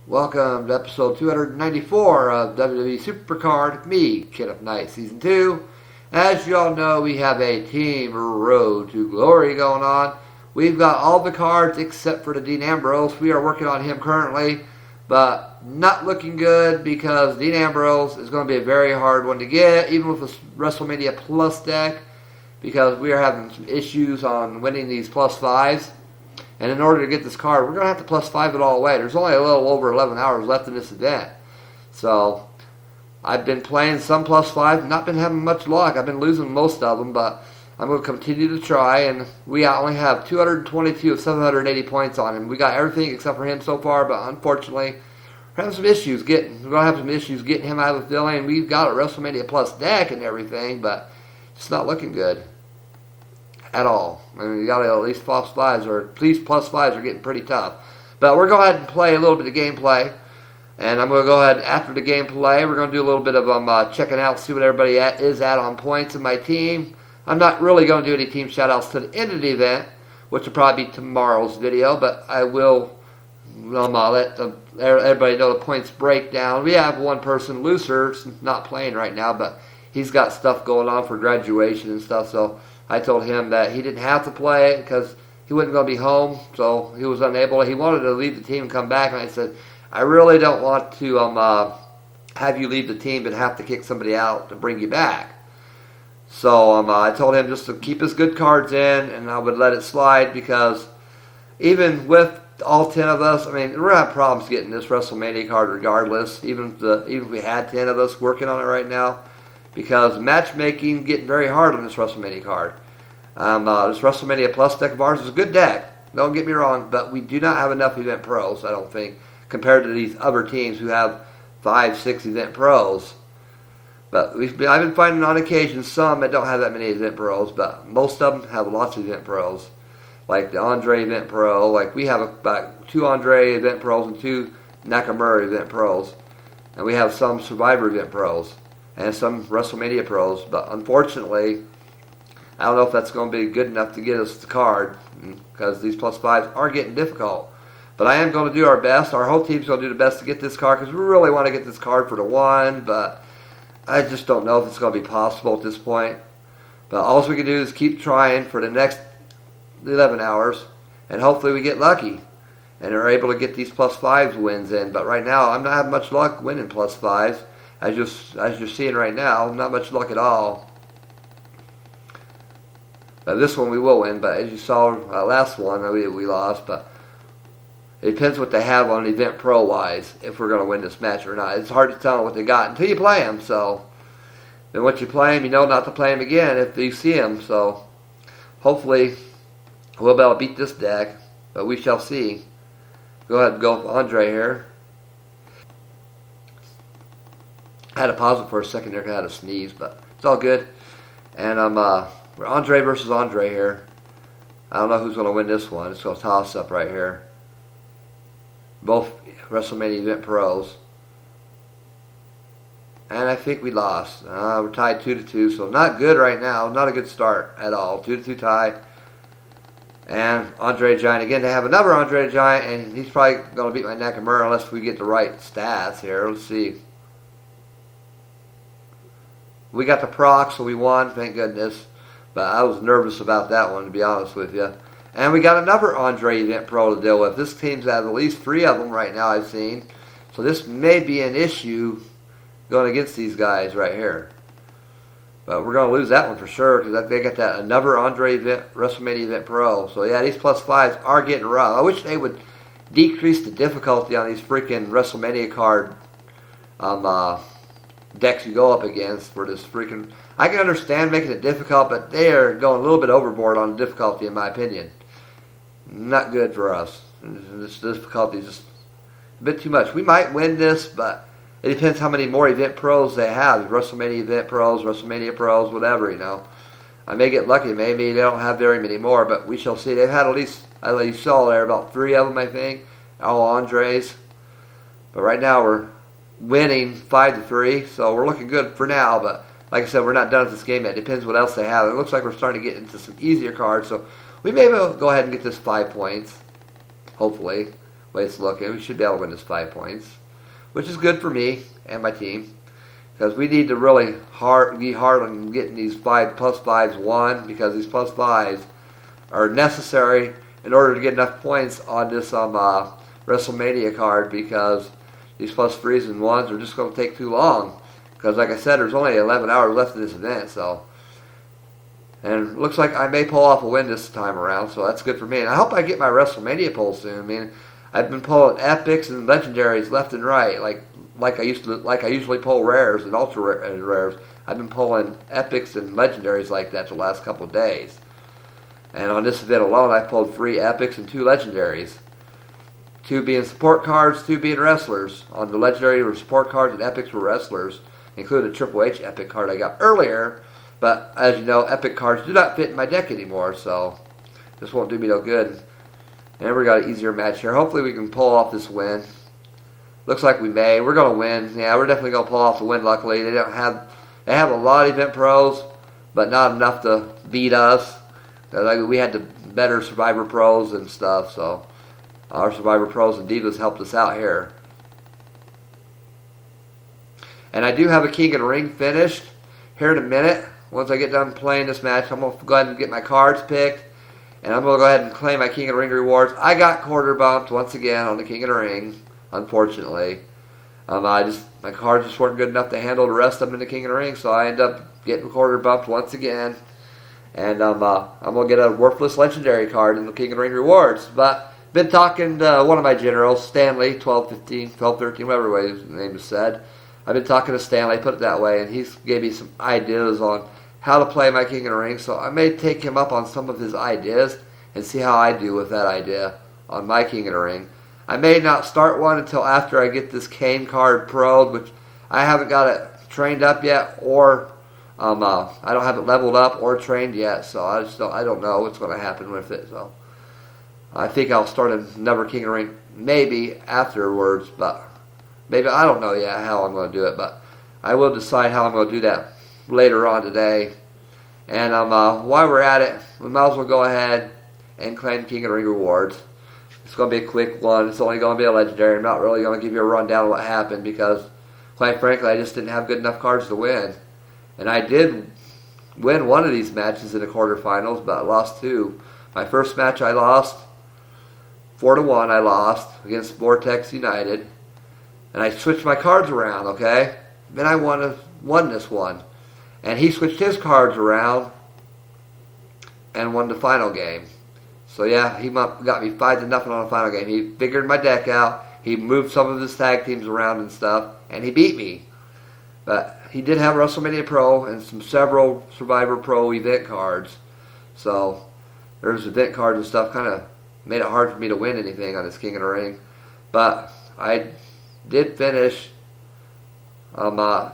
Welcome to episode 294 of WWE SuperCard, me, Kenneth Knight, Season 2. As you all know, we have a Team Road to Glory going on. We've got all the cards except for the Dean Ambrose. We are working on him currently, but not looking good because Dean Ambrose is going to be a very hard one to get, even with the WrestleMania Plus deck, because we are having some issues on winning these plus fives. And in order to get this card, we're going to have to plus 5 it all away. There's only a little over 11 hours left in this event. So, I've been playing some plus 5, not been having much luck. I've been losing most of them, but I'm going to continue to try. And we only have 222 of 780 points on him. We got everything except for him so far, but unfortunately, we're having some issues we're going to have some issues getting him out of the filling. We've got a WrestleMania Plus deck and everything, but it's not looking good at all. I mean, you got to at least plus 5s, or at least plus 5s are getting pretty tough. But we're going to go ahead and play a little bit of gameplay. And I'm going to go ahead, after the gameplay, we're going to do a little bit of checking out, see what everybody is at on points in my team. I'm not really going to do any team shoutouts to the end of the event, which will probably be tomorrow's video, but I will let everybody know the points breakdown. We have one person, Looser, not playing right now, but he's got stuff going on for graduation and stuff, so I told him that he didn't have to play because he wasn't going to be home, so he was unable. He wanted to leave the team and come back, and I said, I really don't want to have you leave the team but have to kick somebody out to bring you back. So I told him just to keep his good cards in, and I would let it slide because even with all 10 of us, I mean, we're going to have problems getting this WrestleMania card regardless, even if we had 10 of us working on it right now. Because matchmaking getting very hard on this WrestleMania card. This WrestleMania Plus deck of ours is a good deck. Don't get me wrong, but we do not have enough event pros, I don't think, compared to these other teams who have 5, 6 event pros. But I've been finding on occasion some that don't have that many event pros, but most of them have lots of event pros. Like the Andre event pro, like we have about 2 Andre event pros and 2 Nakamura event pros. And we have some Survivor event pros and some WrestleMania pros, but unfortunately, I don't know if that's going to be good enough to get us the card, because these plus 5s are getting difficult. But I am going to do our best. Our whole team's going to do the best to get this card, because we really want to get this card for the 1, but I just don't know if it's going to be possible at this point. But all we can do is keep trying for the next 11 hours, and hopefully we get lucky and are able to get these plus 5s wins in. But right now, I'm not having much luck winning plus 5s. As you're seeing right now, not much luck at all. This one we will win, but as you saw last one, we lost. But it depends what they have on event pro wise if we're going to win this match or not. It's hard to tell what they got until you play them. So then once you play them, you know not to play them again if you see them. So hopefully we'll be able to beat this deck, but we shall see. Go ahead and go with Andre here. I had to pause it for a second there because I had a sneeze, but it's all good. And we're Andre versus Andre here. I don't know who's going to win this one. It's going to toss up right here. Both WrestleMania event pros. And I think we lost. We're tied 2-2, so not good right now. Not a good start at all. 2-2 tie. And Andre Giant again to have another Andre Giant, and he's probably going to beat my Nakamura unless we get the right stats here. Let's see. We got the proc, so we won, thank goodness. But I was nervous about that one, to be honest with you. And we got another Andre event pro to deal with. This team's had at least 3 of them right now, I've seen. So this may be an issue going against these guys right here. But we're going to lose that one for sure, because they got that another Andre event, WrestleMania event pro. So yeah, these plus 5s are getting rough. I wish they would decrease the difficulty on these freaking WrestleMania card decks you go up against for this freaking... I can understand making it difficult, but they are going a little bit overboard on the difficulty in my opinion. Not good for us. This difficulty is just a bit too much. We might win this, but it depends how many more event pros they have. WrestleMania event pros, WrestleMania pros, whatever, you know. I may get lucky. Maybe they don't have very many more, but we shall see. They've had at least, you saw there, about 3 of them, I think. All Andres. But right now we're winning 5-3, so we're looking good for now, but like I said, we're not done with this game yet. It depends what else they have. It looks like we're starting to get into some easier cards, so we may be able to go ahead and get this 5 points, hopefully. way it's looking. We should be able to win this 5 points, which is good for me and my team, because we need to really be hard on getting these 5+5s won, because these +5s are necessary in order to get enough points on this WrestleMania card, because these +3s and 1s are just going to take too long. Because like I said, there's only 11 hours left in this event, so. And it looks like I may pull off a win this time around, so that's good for me. And I hope I get my WrestleMania pull soon. I mean, I've been pulling epics and legendaries left and right, like I usually pull rares and ultra rares. I've been pulling epics and legendaries like that the last couple of days. And on this event alone, I pulled 3 epics and 2 legendaries. 2 being support cards, 2 being wrestlers. On the legendary were support cards and epics were wrestlers, including a Triple H epic card I got earlier. But as you know, epic cards do not fit in my deck anymore, so this won't do me no good. And we got an easier match here. Hopefully we can pull off this win. Looks like we may. We're going to win. Yeah, we're definitely going to pull off the win, luckily. They have a lot of event pros, but not enough to beat us. We had the better Survivor pros and stuff, so our Survivor pros and Divas helped us out here. And I do have a King of the Ring finished here in a minute. Once I get done playing this match, I'm going to go ahead and get my cards picked, and I'm going to go ahead and claim my King of the Ring rewards. I got quarter bumped once again on the King of the Ring, unfortunately. My cards just weren't good enough to handle the rest of them in the King of the Ring, so I end up getting quarter bumped once again. And I'm going to get a worthless legendary card in the King of the Ring rewards. But been talking to one of my generals, Stanley, 1213, whatever way his name is said. I've been talking to Stanley, put it that way, and he's gave me some ideas on how to play my King of the Ring. So I may take him up on some of his ideas and see how I do with that idea on my King of the Ring. I may not start one until after I get this Kane card pro'd, which I haven't got it trained up yet, or I don't have it leveled up or trained yet. So I don't know what's going to happen with it. So I think I'll start another King of the Ring maybe afterwards, but maybe I don't know yet how I'm going to do it. But I will decide how I'm going to do that later on today. And while we're at it, we might as well go ahead and claim King of the Ring rewards. It's going to be a quick one. It's only going to be a legendary. I'm not really going to give you a rundown of what happened because, quite frankly, I just didn't have good enough cards to win. And I did win one of these matches in the quarterfinals, but I lost 2. My first match I lost 4-1. I lost against Vortex United, and I switched my cards around. Okay, then I won this one, and he switched his cards around and won the final game. So yeah, he got me 5-0 on the final game. He figured my deck out. He moved some of his tag teams around and stuff, and he beat me. But he did have WrestleMania Pro and several Survivor Pro event cards. So there's event cards and stuff, kind of made it hard for me to win anything on this King of the Ring. But I did finish in the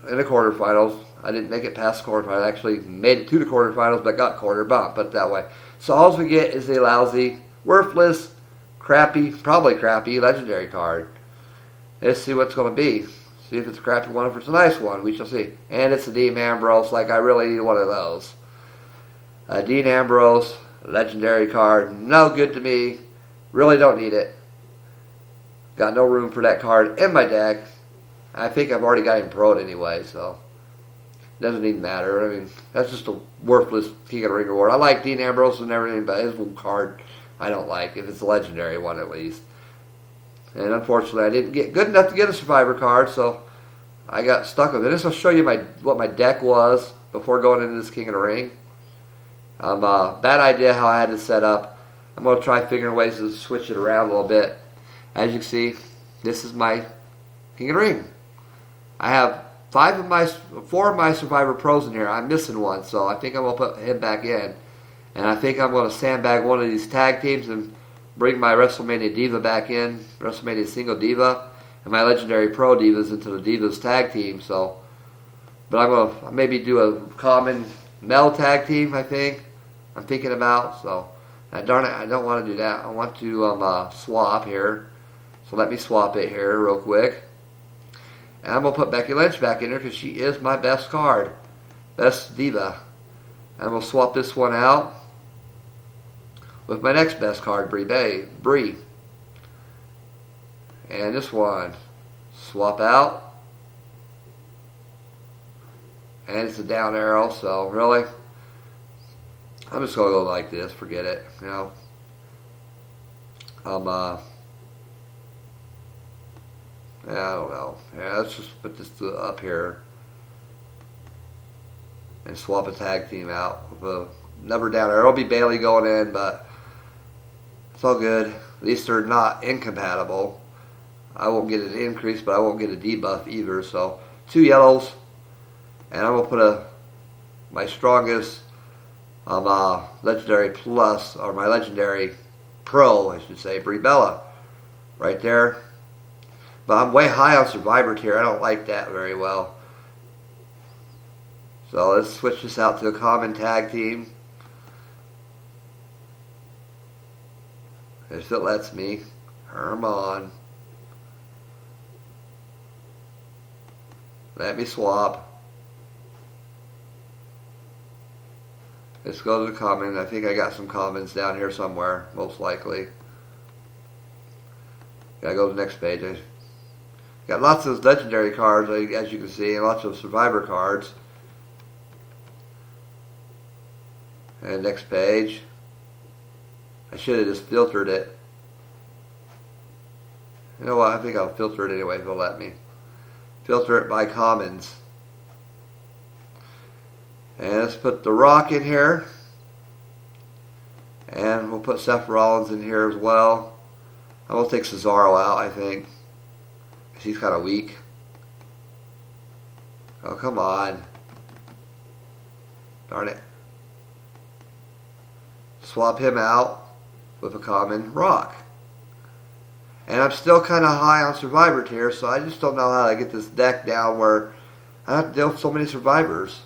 quarterfinals. I didn't make it past the quarterfinals. I actually made it to the quarterfinals, but got quarter bumped, put it that way. So all we get is a lousy, worthless, probably crappy legendary card. Let's see what's going to be. See if it's a crappy one or if it's a nice one. We shall see. And it's a Dean Ambrose, like I really need one of those. A Dean Ambrose legendary card, no good to me. Really don't need it. Got no room for that card in my deck. I think I've already got him pro'd anyway, so it doesn't even matter. I mean, that's just a worthless King of the Ring reward. I like Dean Ambrose and everything, but his one card I don't like, if it's a legendary one at least. And unfortunately, I didn't get good enough to get a Survivor card, so I got stuck with it. This will show you what my deck was before going into this King of the Ring. Bad idea how I had it set up. I'm going to try figuring ways to switch it around a little bit. As you can see, this is my King of the Ring. I have 4 of my Survivor Pros in here. I'm missing one, so I think I'm going to put him back in. And I think I'm going to sandbag one of these tag teams and bring my WrestleMania Diva back in, WrestleMania Single Diva, and my Legendary Pro Divas into the Divas tag team. So, but I'm going to maybe do a common male tag team, I think. I'm thinking about. So, darn it, I don't want to do that. I want to swap here. So let me swap it here real quick. And I'm going to put Becky Lynch back in there because she is my best card. Best Diva. And we'll swap this one out with my next best card, Brie. And this one, swap out. And it's a down arrow, so really, I'm just going to go like this, forget it, you know. Yeah, I don't know. Yeah, let's just put this up here and swap a tag team out with another down arrow. It'll be Bailey going in, but it's all good. At least they're not incompatible. I won't get an increase, but I won't get a debuff either. So 2 yellows, and I'm gonna put my strongest legendary plus, or my legendary pro, I should say, Brie Bella, right there. But I'm way high on Survivor tier. I don't like that very well. So let's switch this out to a common tag team. If it lets me. Herman. Let me swap. Let's go to the common. I think I got some commons down here somewhere, most likely. Gotta go to the next page. Got lots of legendary cards, as you can see, and lots of survivor cards. And next page. I should have just filtered it. You know what? I think I'll filter it anyway if it'll let me. Filter it by commons. And let's put The Rock in here. And we'll put Seth Rollins in here as well. I'm going to take Cesaro out, I think. He's kind of weak. Oh, come on. Darn it. Swap him out with a common Rock. And I'm still kind of high on Survivor tier, so I just don't know how to get this deck down where I have to deal with so many survivors.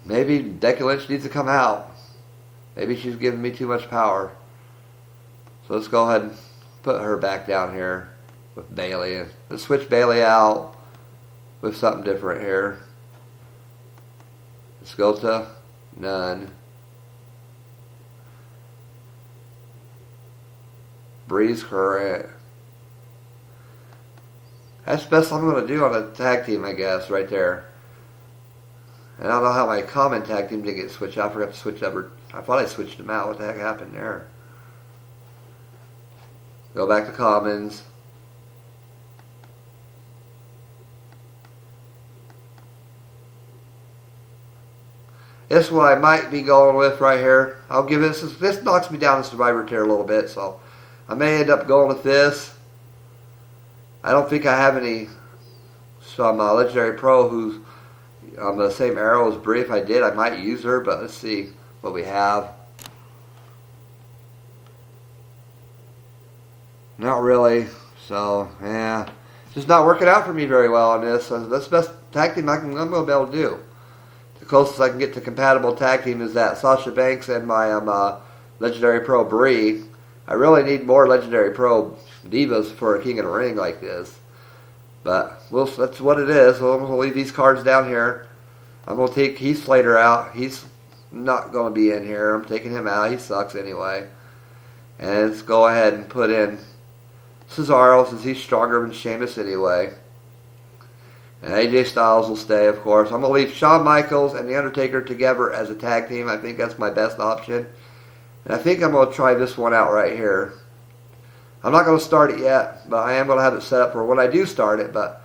Maybe Becky Lynch needs to come out. Maybe she's giving me too much power. So let's go ahead and put her back down here with Bailey. Let's switch Bailey out with something different here. Let's go to none. Breeze current. That's the best I'm going to do on a tag team, I guess, right there. And I don't know how my common tag team didn't get switched out. I forgot to switch over. I thought I switched them out. What the heck happened there? Go back to commons. This is what I might be going with right here. I'll give this knocks me down the Survivor tier a little bit, so I may end up going with this. I don't think I have some legendary pro who's on the same arrow as Brie. If I did, I might use her, but let's see what we have. Not really. So, yeah. It's just not working out for me very well on this. So that's the best tag team I'm going to be able to do. The closest I can get to compatible tag team is that Sasha Banks and my legendary pro Brie. I really need more legendary pro divas for a King of the Ring like this. But that's what it is. So I'm going to leave these cards down here. I'm going to take Heath Slater out. He's not going to be in here. I'm taking him out. He sucks anyway. And let's go ahead and put in Cesaro, since he's stronger than Sheamus anyway. And AJ Styles will stay, of course. I'm going to leave Shawn Michaels and The Undertaker together as a tag team. I think that's my best option. And I think I'm going to try this one out right here. I'm not going to start it yet, but I am going to have it set up for when I do start it. But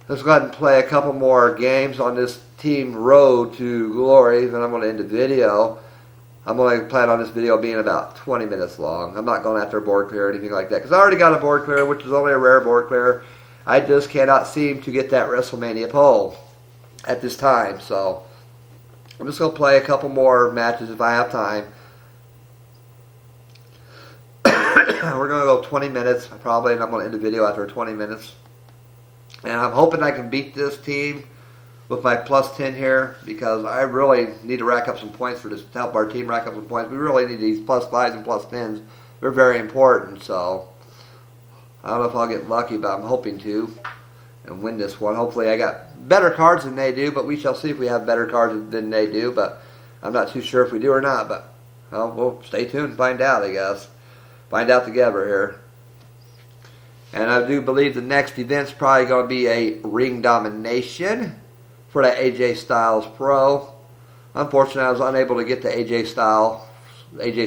let's go ahead and play a couple more games on this team road to glory. Then I'm going to end the video. I'm going to plan on this video being about 20 minutes long. I'm not going after a board clear or anything like that, because I already got a board clear, which is only a rare board clear. I just cannot seem to get that WrestleMania poll at this time. So I'm just going to play a couple more matches if I have time. We're going to go 20 minutes probably, and I'm going to end the video after 20 minutes. And I'm hoping I can beat this team with my plus 10 here, because I really need to rack up some points for this, to help our team rack up some points. We really need these plus 5s and plus 10s. They're very important, so I don't know if I'll get lucky, but I'm hoping to and win this one. Hopefully I got better cards than they do, but we shall see if we have better cards than they do, but I'm not too sure if we do or not. But well, we'll stay tuned and find out, I guess. Find out together here. And I do believe the next event's probably going to be a ring domination for that AJ Styles Pro. Unfortunately, I was unable to get the AJ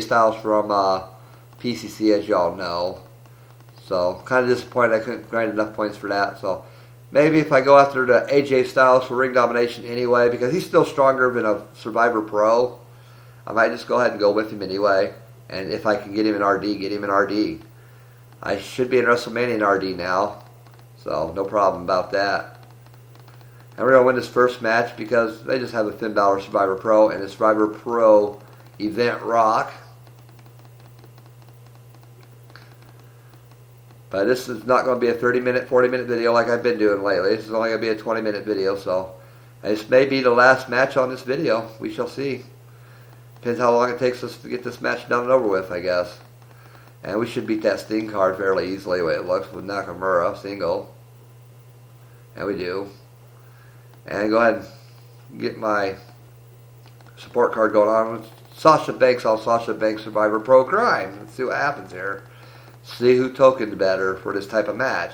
Styles from PCC, as y'all know. So, kind of disappointed I couldn't grind enough points for that. So, maybe if I go after the AJ Styles for ring domination anyway, because he's still stronger than a Survivor Pro, I might just go ahead and go with him anyway. And if I can get him in RD, get him in RD. I should be in WrestleMania in RD now, so no problem about that. And we're going to win this first match because they just have a Finn Balor Survivor Pro and a Survivor Pro Event Rock. But this is not going to be a 30-minute, 40-minute video like I've been doing lately. This is only going to be a 20-minute video, so this may be the last match on this video. We shall see. Depends how long it takes us to get this match done and over with, I guess. And we should beat that Sting card fairly easily the way it looks with Nakamura, single. And we do. And go ahead and get my support card going on with Sasha Banks on Sasha Banks Survivor Pro Crime. Let's see what happens here. See who tokened better for this type of match.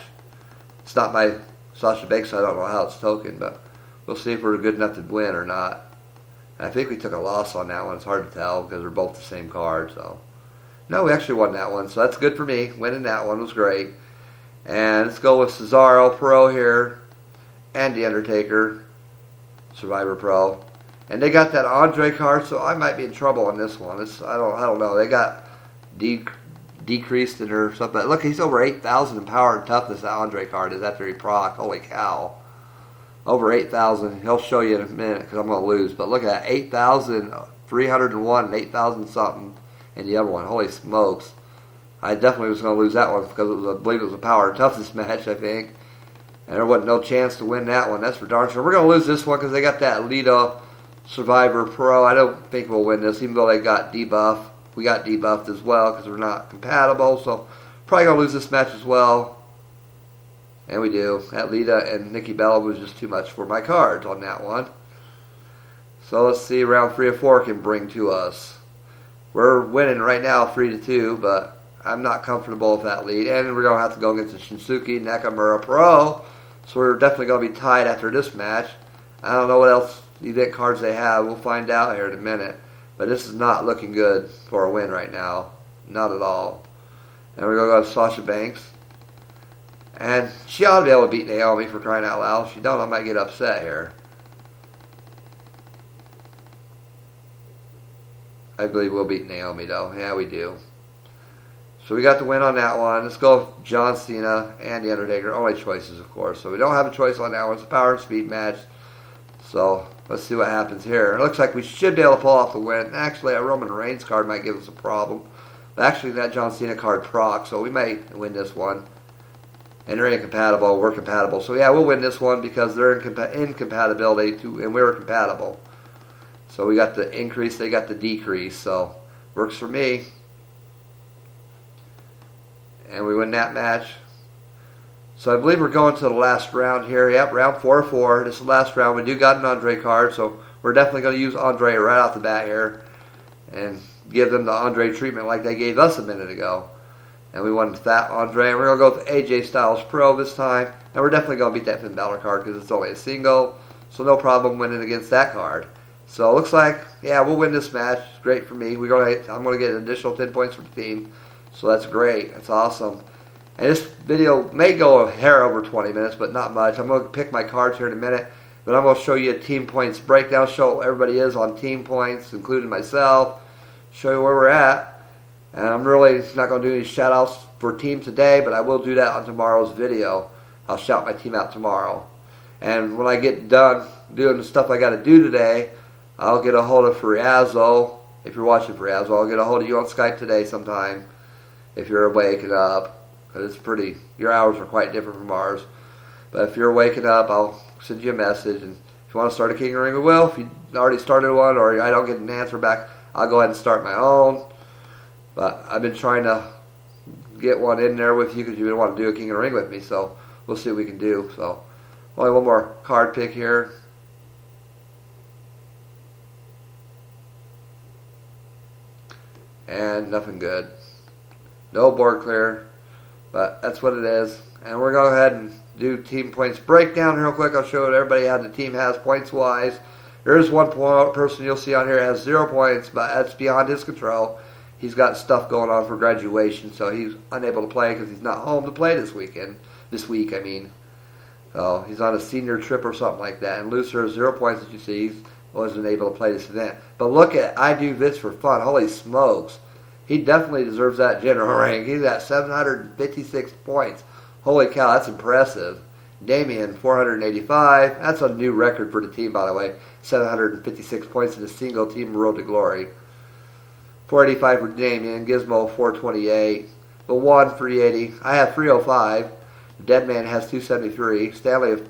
It's not my Sasha Banks, so I don't know how it's tokened, but we'll see if we're good enough to win or not. And I think we took a loss on that one. It's hard to tell because they're both the same card, so. No, we actually won that one, so that's good for me. Winning that one was great. And let's go with Cesaro Pro here and The Undertaker Survivor Pro. And they got that Andre card, so I might be in trouble on this one. I don't know. They got decreased in or something. Look, he's over 8,000 in power and toughness. That Andre card is after he proc. Holy cow. Over 8,000. He'll show you in a minute because I'm going to lose. But look at that. 8,301 and 8,000 something. And the other one, holy smokes. I definitely was going to lose that one because I believe it was a power and toughness match, I think. And there wasn't no chance to win that one. That's for darn sure. We're going to lose this one because they got that Lita Survivor Pro. I don't think we'll win this, even though they got debuff. We got debuffed as well because we're not compatible. So probably going to lose this match as well. And we do. That Lita and Nikki Bella was just too much for my cards on that one. So let's see round 3 or 4 can bring to us. We're winning right now 3-2, but I'm not comfortable with that lead. And we're going to have to go against the Shinsuke Nakamura Pro. So we're definitely going to be tied after this match. I don't know what else event cards they have. We'll find out here in a minute. But this is not looking good for a win right now. Not at all. And we're going to go to Sasha Banks. And she ought to be able to beat Naomi for crying out loud. If she don't, I might get upset here. I believe we'll beat Naomi, though. Yeah, we do. So we got the win on that one. Let's go with John Cena and The Undertaker. Only choices, of course. So we don't have a choice on that one. It's a power and speed match. So let's see what happens here. It looks like we should be able to pull off the win. Actually, a Roman Reigns card might give us a problem. But actually, that John Cena card proc, so we might win this one. And they're incompatible. We're compatible. So yeah, we'll win this one because they're incompatibility, and we're compatible. So we got the increase, they got the decrease, so works for me. And we win that match. So I believe we're going to the last round here. Yep, round 4-4. This is the last round. We do got an Andre card, so we're definitely going to use Andre right off the bat here and give them the Andre treatment like they gave us a minute ago. And we won with that Andre. And we're going to go with AJ Styles Pro this time. And we're definitely going to beat that Finn Balor card because it's only a single. So no problem winning against that card. So it looks like, yeah, we'll win this match. It's great for me. I'm going to get an additional 10 points for the team. So that's great. That's awesome. And this video may go a hair over 20 minutes, but not much. I'm going to pick my cards here in a minute. But I'm going to show you a team points breakdown. Show everybody is on team points, including myself. Show you where we're at. And I'm really not going to do any shout outs for team today, but I will do that on tomorrow's video. I'll shout my team out tomorrow. And when I get done doing the stuff I got to do today, I'll get a hold of Friazzo. If you're watching Friazzo, I'll get a hold of you on Skype today sometime. If you're waking up. Because it's your hours are quite different from ours. But if you're waking up, I'll send you a message. And if you want to start a King of the Ring, we will. If you already started one or I don't get an answer back, I'll go ahead and start my own. But I've been trying to get one in there with you because you want to do a King of the Ring with me. So we'll see what we can do. So only one more card pick here. And nothing good. No board clear. But that's what it is. And we're going to go ahead and do team points breakdown real quick. I'll show everybody how the team has points-wise. There is one person you'll see on here has 0 points, but that's beyond his control. He's got stuff going on for graduation, so he's unable to play because he's not home to play this week, I mean. So he's on a senior trip or something like that. And Lucer has 0 points, as you see. He wasn't able to play this event. But look at I do this for fun. Holy smokes. He definitely deserves that general rank. He's at 756 points. Holy cow, that's impressive. Damien, 485. That's a new record for the team, by the way. 756 points in a single team road to glory. 485 for Damien. Gizmo, 428. The one, 380. I have 305. Deadman has 273. Stanley of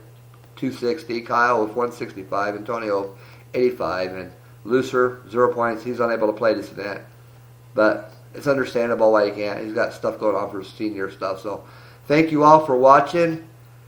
260. Kyle with 165. Antonio, 85. And Lucer, 0 points. He's unable to play this event. But it's understandable why he can't. He's got stuff going on for senior stuff. So thank you all for watching.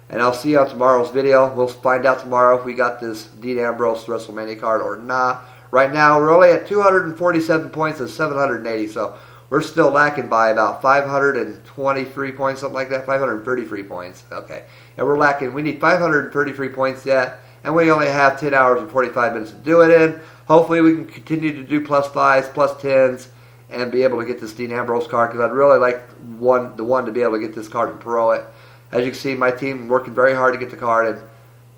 And I'll see you on tomorrow's video. We'll find out tomorrow if we got this Dean Ambrose WrestleMania card or not. Right now, we're only at 247 points of 780. So we're still lacking by about 523 points, something like that. 533 points. Okay. And we're lacking. We need 533 points yet. And we only have 10 hours and 45 minutes to do it in. Hopefully we can continue to do +5s, +10s. And be able to get this Dean Ambrose card, because I'd really like the one to be able to get this card and pro it. As you can see, my team working very hard to get the card, and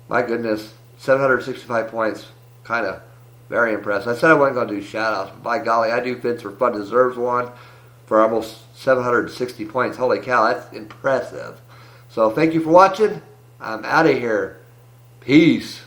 my goodness, 765 points, kind of very impressed. I said I wasn't going to do shout-outs, but by golly, I do Vince for Fun deserves one for almost 760 points. Holy cow, that's impressive. So thank you for watching. I'm out of here. Peace.